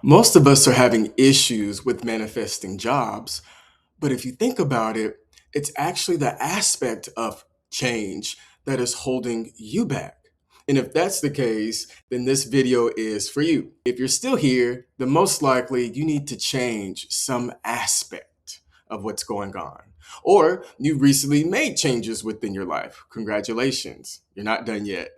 Most of us are having issues with manifesting jobs, but if you think about it, it's actually the aspect of change that is holding you back. And if that's the case, then this video is for you. If you're still here, then most likely you need to change some aspect of what's going on. Or you recently made changes within your life. Congratulations, you're not done yet.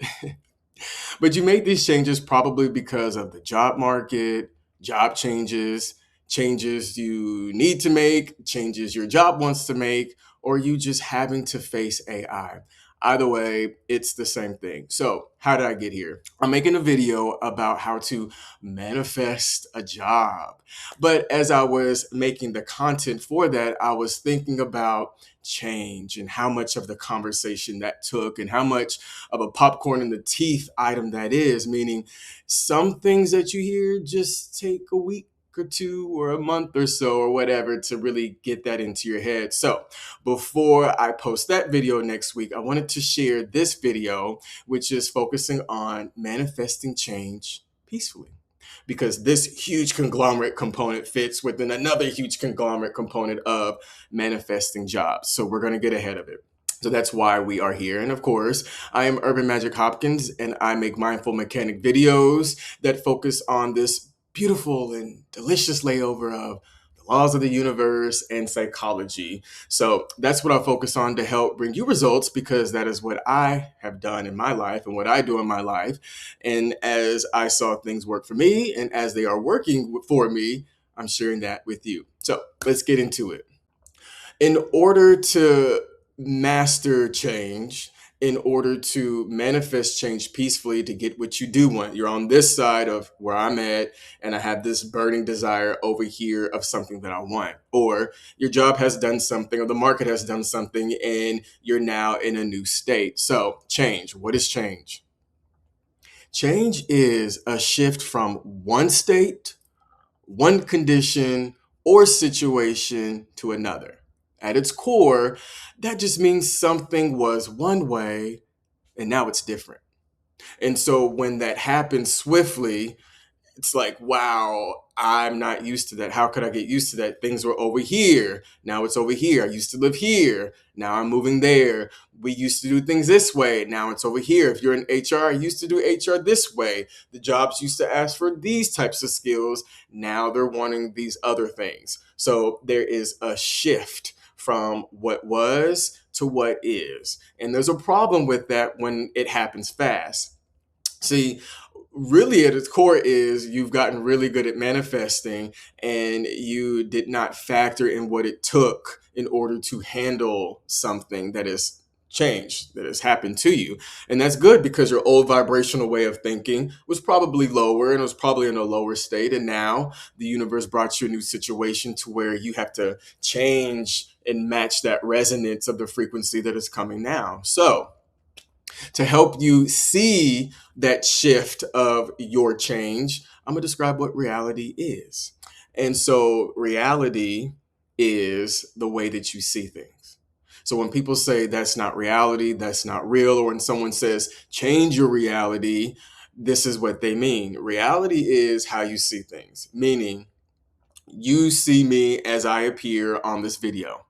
But you made these changes probably because of the job market, job changes, changes you need to make, changes your job wants to make, or you just having to face AI. Either way, it's the same thing. So, how did I get here? I'm making a video about how to manifest a job. But as I was making the content for that, I was thinking about change and how much of the conversation that took and how much of a popcorn in the teeth item that is, meaning some things that you hear just take a week or two or a month or so or whatever to really get that into your head. So before I post that video next week, I wanted to share this video, which is focusing on manifesting change peacefully. Because this huge conglomerate component fits within another huge conglomerate component of manifesting jobs. So we're going to get ahead of it. So that's why we are here. And of course, I am Urban Magic Hopkins, and I make mindful mechanic videos that focus on this beautiful and delicious layover of the laws of the universe and psychology. So that's what I focus on to help bring you results, because that is what I have done in my life and what I do in my life. And as I saw things work for me and as they are working for me, I'm sharing that with you. So let's get into it. In order to master change, in order to manifest change peacefully, to get what you do want, you're on this side of where I'm at, and I have this burning desire over here of something that I want. Or your job has done something, or the market has done something, and you're now in a new state. So, change. What is change? Change is a shift from one state, one condition, or situation to another. At its core, that just means something was one way and now it's different. And so when that happens swiftly, it's like, wow, I'm not used to that. How could I get used to that? Things were over here. Now it's over here. I used to live here. Now I'm moving there. We used to do things this way. Now it's over here. If you're in HR, I used to do HR this way. The jobs used to ask for these types of skills. Now they're wanting these other things. So there is a shift from what was to what is. And there's a problem with that when it happens fast. See, really at its core is you've gotten really good at manifesting, and you did not factor in what it took in order to handle something that is changed, that has happened to you. And that's good, because your old vibrational way of thinking was probably lower and was probably in a lower state. And now the universe brought you a new situation to where you have to change and match that resonance of the frequency that is coming now. So to help you see that shift of your change, I'm going to describe what reality is. And so, reality is the way that you see things. So, when people say that's not reality, that's not real, or when someone says change your reality, this is what they mean. Reality is how you see things, meaning you see me as I appear on this video.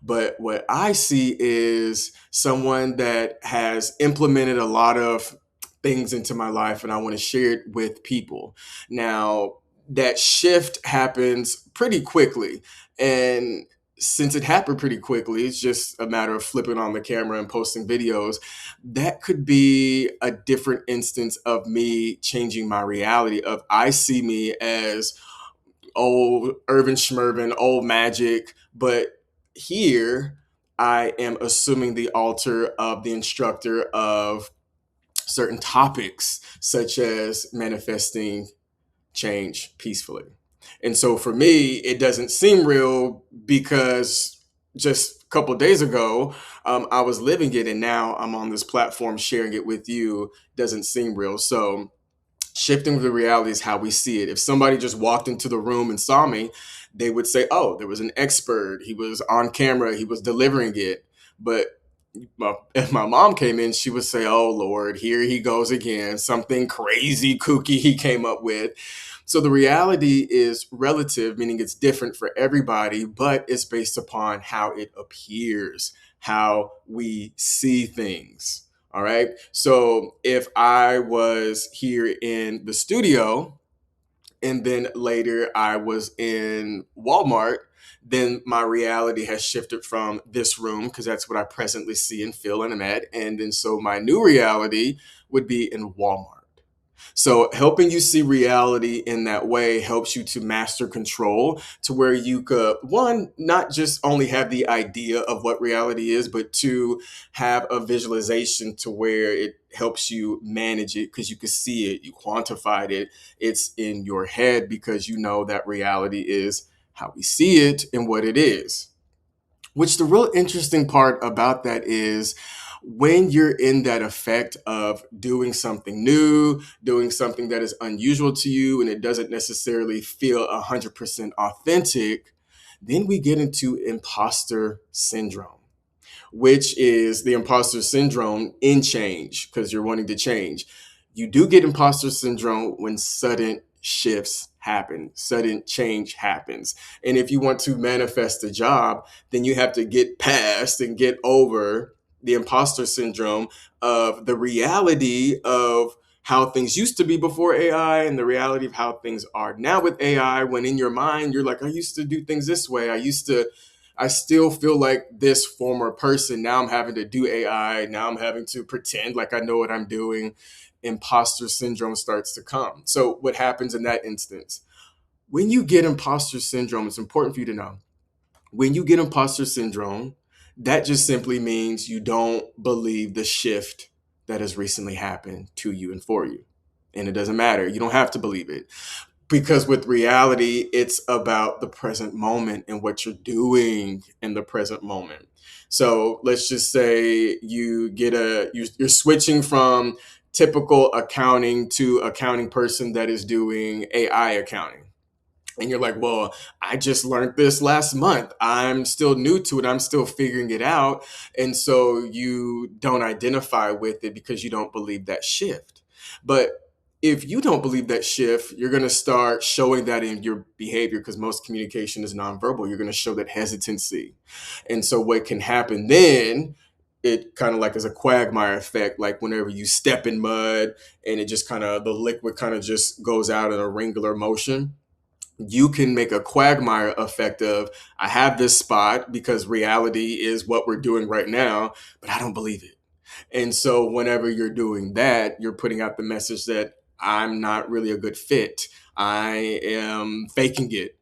But what I see is someone that has implemented a lot of things into my life, and I want to share it with people. Now, that shift happens pretty quickly. And since it happened pretty quickly, it's just a matter of flipping on the camera and posting videos. That could be a different instance of me changing my reality of I see me as old Irvin Schmervin, old magic, but here I am assuming the altar of the instructor of certain topics, such as manifesting change peacefully. And so for me, it doesn't seem real because just a couple of days ago, I was living it, and now I'm on this platform sharing it with you. Doesn't seem real. So shifting the reality is how we see it. If somebody just walked into the room and saw me, they would say, oh, there was an expert. He was on camera. He was delivering it. But if my mom came in, she would say, oh, Lord, here he goes again. Something crazy, kooky he came up with. So the reality is relative, meaning it's different for everybody, but it's based upon how it appears, how we see things. All right. So if I was here in the studio and then later I was in Walmart, then my reality has shifted from this room because that's what I presently see and feel and am at. And then so my new reality would be in Walmart. So, helping you see reality in that way helps you to master control to where you could, one, not just only have the idea of what reality is, but two, have a visualization to where it helps you manage it because you can see it, you quantified it, it's in your head because you know that reality is how we see it and what it is. Which the real interesting part about that is when you're in that effect of doing something new, doing something that is unusual to you, and it doesn't necessarily feel 100% authentic, then we get into imposter syndrome, which is the imposter syndrome in change because you're wanting to change. You do get imposter syndrome when sudden shifts happen, sudden change happens. And if you want to manifest a job, then you have to get past and get over the imposter syndrome of the reality of how things used to be before AI and the reality of how things are now with AI. When in your mind, you're like, I used to do things this way. I still feel like this former person. Now I'm having to do AI. Now I'm having to pretend like I know what I'm doing. Imposter syndrome starts to come. So, what happens in that instance? When you get imposter syndrome, it's important for you to know when you get imposter syndrome, that just simply means you don't believe the shift that has recently happened to you and for you. And it doesn't matter. You don't have to believe it because with reality it's about the present moment and what you're doing in the present moment. So let's just say you're switching from typical accounting to accounting person that is doing AI accounting, and you're like, well, I just learned this last month, I'm still new to it, I'm still figuring it out. And so you don't identify with it because you don't believe that shift. But if you don't believe that shift, you're going to start showing that in your behavior because most communication is nonverbal. You're going to show that hesitancy. And so what can happen then, it kind of like is a quagmire effect, like whenever you step in mud and it just kind of the liquid kind of just goes out in a regular motion, you can make a quagmire effect of, I have this spot because reality is what we're doing right now, but I don't believe it. And so whenever you're doing that, you're putting out the message that I'm not really a good fit. I am faking it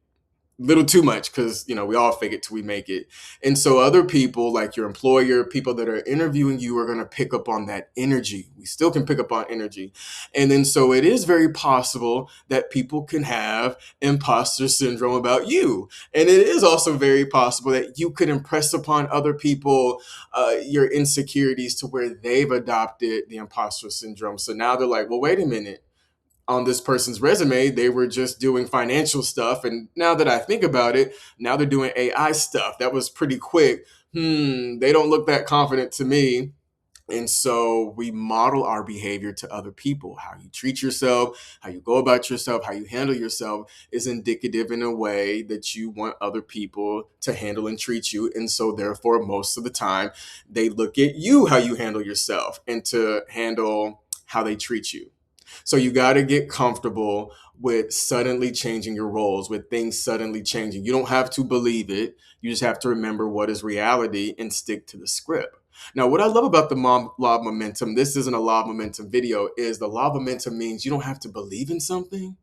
little too much because we all fake it till we make it. And so other people like your employer, people that are interviewing you, are going to pick up on that energy. We still can pick up on energy. And then so it is very possible that people can have imposter syndrome about you. And it is also very possible that you could impress upon other people your insecurities to where they've adopted the imposter syndrome. So now they're like, well, wait a minute, on this person's resume, they were just doing financial stuff. And now that I think about it, now they're doing AI stuff. That was pretty quick. They don't look that confident to me. And so we model our behavior to other people. How you treat yourself, how you go about yourself, how you handle yourself is indicative in a way that you want other people to handle and treat you. And so, therefore, most of the time, they look at you, how you handle yourself, and to handle how they treat you. So you got to get comfortable with suddenly changing your roles, with things suddenly changing. You don't have to believe it. You just have to remember what is reality and stick to the script. Now, what I love about the law of momentum, this isn't a law of momentum video, is the law of momentum means you don't have to believe in something.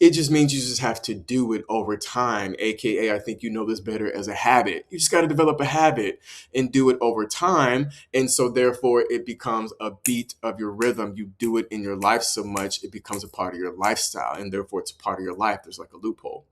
It just means you just have to do it over time, aka I think you know this better as a habit. You just got to develop a habit and do it over time. And so therefore it becomes a beat of your rhythm. You do it in your life so much, it becomes a part of your lifestyle, and therefore it's a part of your life. There's like a loophole.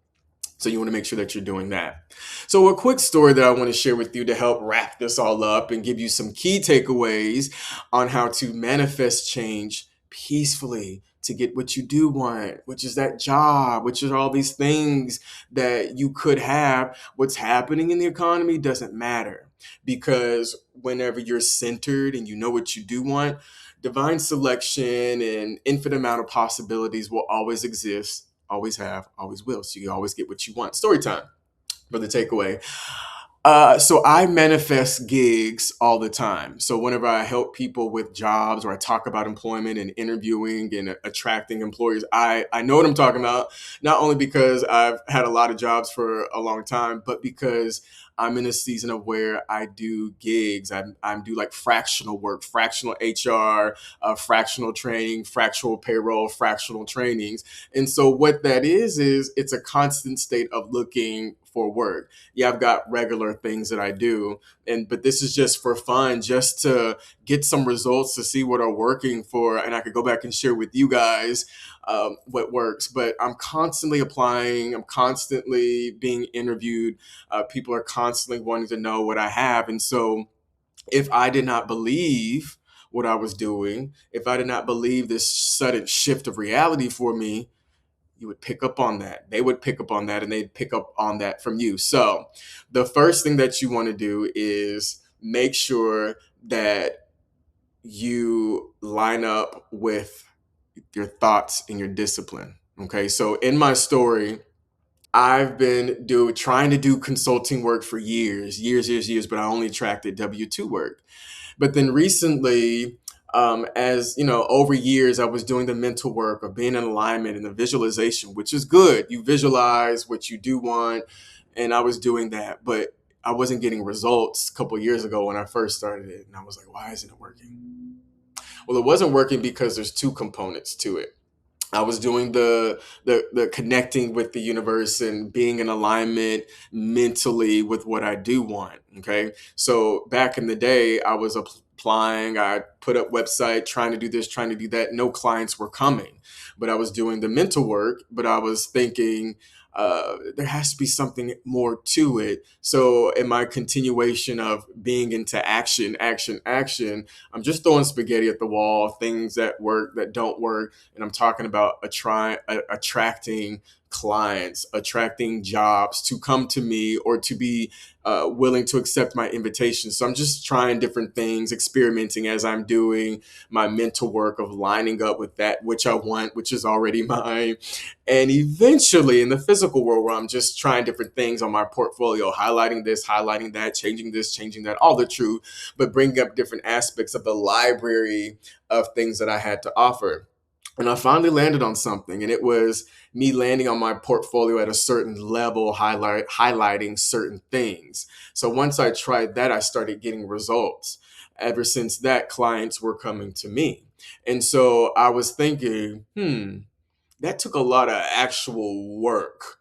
So you want to make sure that you're doing that. So a quick story that I want to share with you to help wrap this all up and give you some key takeaways on how to manifest change peacefully to get what you do want, which is that job, which is all these things that you could have. What's happening in the economy doesn't matter because whenever you're centered and you know what you do want, divine selection and infinite amount of possibilities will always exist. always have, always will. So you always get what you want. Story time for the takeaway. So I manifest gigs all the time. So whenever I help people with jobs or I talk about employment and interviewing and attracting employers, I know what I'm talking about, not only because I've had a lot of jobs for a long time, but because I'm in a season of where I do gigs. I do like fractional work, fractional HR, fractional training, fractional payroll, fractional trainings. And so what that is it's a constant state of looking for work. Yeah, I've got regular things that I do, and but this is just for fun, just to get some results to see what are working for, and I could go back and share with you guys what works. But I'm constantly applying. I'm constantly being interviewed. People are constantly wanting to know what I have, and so if I did not believe what I was doing, if I did not believe this sudden shift of reality for me, you would pick up on that. They would pick up on that and they'd pick up on that from you. So, the first thing that you want to do is make sure that you line up with your thoughts and your discipline. Okay. So, in my story, I've been trying to do consulting work for years, but I only attracted W-2 work. But then recently, as you know, over years, I was doing the mental work of being in alignment and the visualization, which is good. You visualize what you do want, and I was doing that, but I wasn't getting results a couple of years ago when I first started it, and I was like, "Why isn't it working?" Well, it wasn't working because there's two components to it. I was doing the connecting with the universe and being in alignment mentally with what I do want. Okay, so back in the day, I was applying. I put up website, trying to do this, trying to do that. No clients were coming, but I was doing the mental work. But I was thinking. There has to be something more to it. So, in my continuation of being into action, I'm just throwing spaghetti at the wall, things that work, that don't work, and I'm talking about attracting clients, attracting jobs to come to me or to be willing to accept my invitation. So I'm just trying different things, experimenting as I'm doing my mental work of lining up with that which I want, which is already mine. And eventually in the physical world where I'm just trying different things on my portfolio, highlighting this, highlighting that, changing this, changing that, all the truth, but bringing up different aspects of the library of things that I had to offer. And I finally landed on something, and it was me landing on my portfolio at a certain level, highlighting certain things. So once I tried that, I started getting results. Ever since that, clients were coming to me. And so I was thinking, that took a lot of actual work.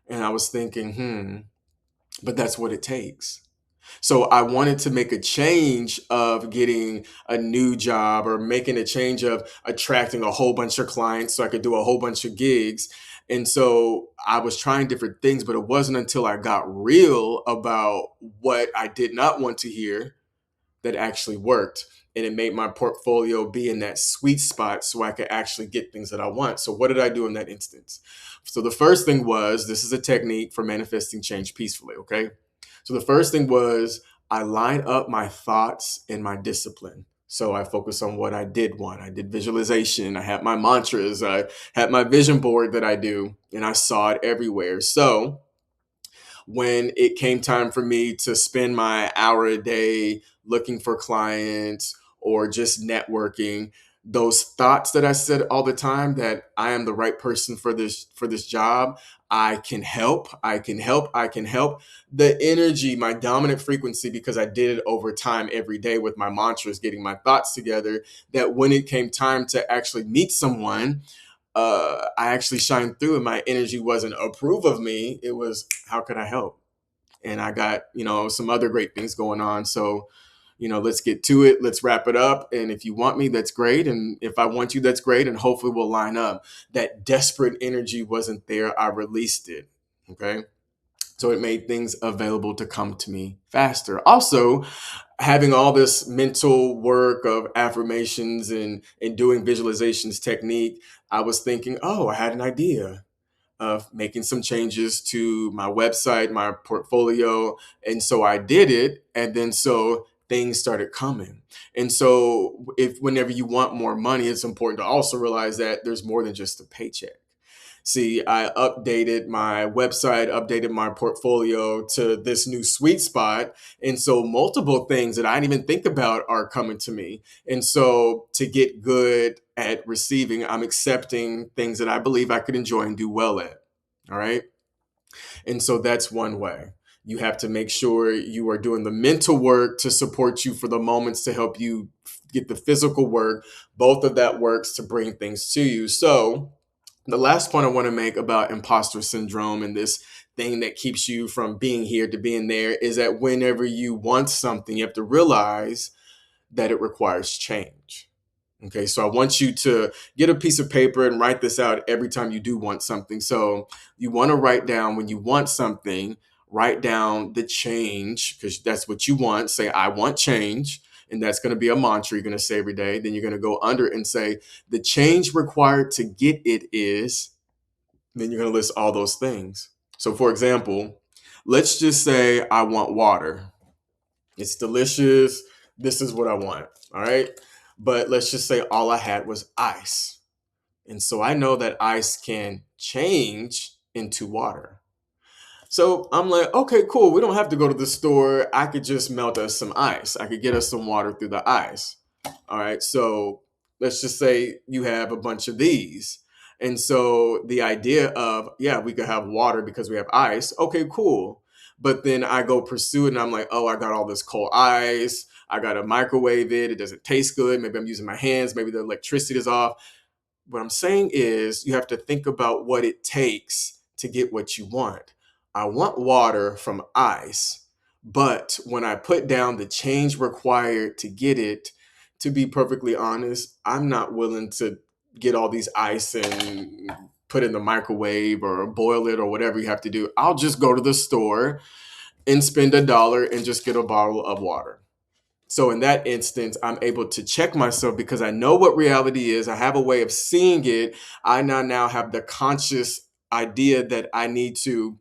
And I was thinking, but that's what it takes. So I wanted to make a change of getting a new job or making a change of attracting a whole bunch of clients so I could do a whole bunch of gigs. And so I was trying different things, but it wasn't until I got real about what I did not want to hear that actually worked. And it made my portfolio be in that sweet spot so I could actually get things that I want. So, what did I do in that instance? So, the first thing was this is a technique for manifesting change peacefully. Okay. So, the first thing was I line up my thoughts and my discipline. So, I focus on what I did want. I did visualization. I had my mantras. I had my vision board that I do, and I saw it everywhere. So, when it came time for me to spend my hour a day looking for clients or just networking, those thoughts that I said all the time that I am the right person for this job, I can help, I can help, I can help. The energy, my dominant frequency, because I did it over time every day with my mantras, getting my thoughts together, that when it came time to actually meet someone, I actually shined through and my energy wasn't approve of me. It was, how could I help? And I got, some other great things going on. So, let's get to it. Let's wrap it up. And if you want me, that's great. And if I want you, that's great. And hopefully we'll line up. That desperate energy wasn't there. I released it. Okay. So it made things available to come to me faster. Also, having all this mental work of affirmations and doing visualizations technique, I was thinking, oh, I had an idea of making some changes to my website, my portfolio. And so I did it. And then so things started coming. And so if whenever you want more money, it's important to also realize that there's more than just a paycheck. See, I updated my website, updated my portfolio to this new sweet spot. And so multiple things that I didn't even think about are coming to me. And so to get good at receiving, I'm accepting things that I believe I could enjoy and do well at. All right. And so that's one way. You have to make sure you are doing the mental work to support you for the moments to help you get the physical work. Both of that works to bring things to you. So, the last point I want to make about imposter syndrome and this thing that keeps you from being here to being there is that whenever you want something, you have to realize that it requires change. Okay, so I want you to get a piece of paper and write this out every time you do want something. So you want to write down when you want something, write down the change because that's what you want. Say, I want change. And that's going to be a mantra you're going to say every day. Then you're going to go under it and say, the change required to get it is, then you're going to list all those things. So, for example, let's just say I want water. It's delicious. This is what I want. All right. But let's just say all I had was ice. And so I know that ice can change into water. So I'm like, okay, cool. We don't have to go to the store. I could just melt us some ice. I could get us some water through the ice. All right. So let's just say you have a bunch of these. And so the idea of, yeah, we could have water because we have ice. Okay, cool. But then I go pursue it and I'm like, oh, I got all this cold ice. I got to microwave it. It doesn't taste good. Maybe I'm using my hands. Maybe the electricity is off. What I'm saying is you have to think about what it takes to get what you want. I want water from ice, but when I put down the change required to get it, to be perfectly honest, I'm not willing to get all these ice and put in the microwave or boil it or whatever you have to do. I'll just go to the store and spend $1 and just get a bottle of water. So in that instance, I'm able to check myself because I know what reality is. I have a way of seeing it. I now have the conscious idea that I need to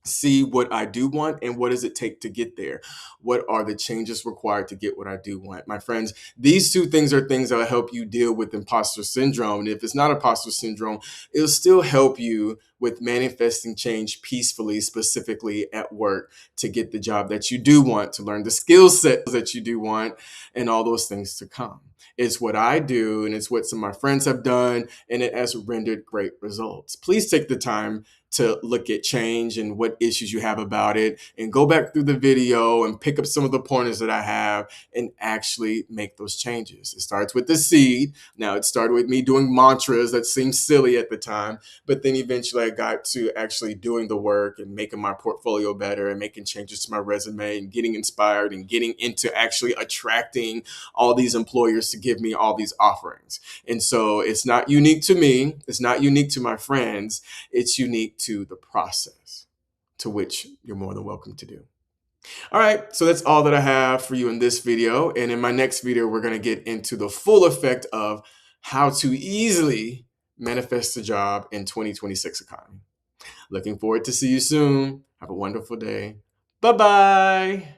see what I do want and what does it take to get there? What are the changes required to get what I do want? My friends, these two things are things that will help you deal with imposter syndrome. And if it's not imposter syndrome, it'll still help you with manifesting change peacefully, specifically at work, to get the job that you do want, to learn the skill sets that you do want, and all those things to come. It's what I do, and it's what some of my friends have done, and it has rendered great results. Please take the time to look at change and what issues you have about it, and go back through the video and pick up some of the pointers that I have and actually make those changes. It starts with the seed. Now, it started with me doing mantras that seemed silly at the time, but then eventually I got to actually doing the work and making my portfolio better and making changes to my resume and getting inspired and getting into actually attracting all these employers to give me all these offerings. And so it's not unique to me. It's not unique to my friends. It's unique to the process, to which you're more than welcome to do. All right, so that's all that I have for you in this video. And in my next video, we're going to get into the full effect of how to easily manifest a job in 2026 economy. Looking forward to see you soon. Have a wonderful day. Bye-bye.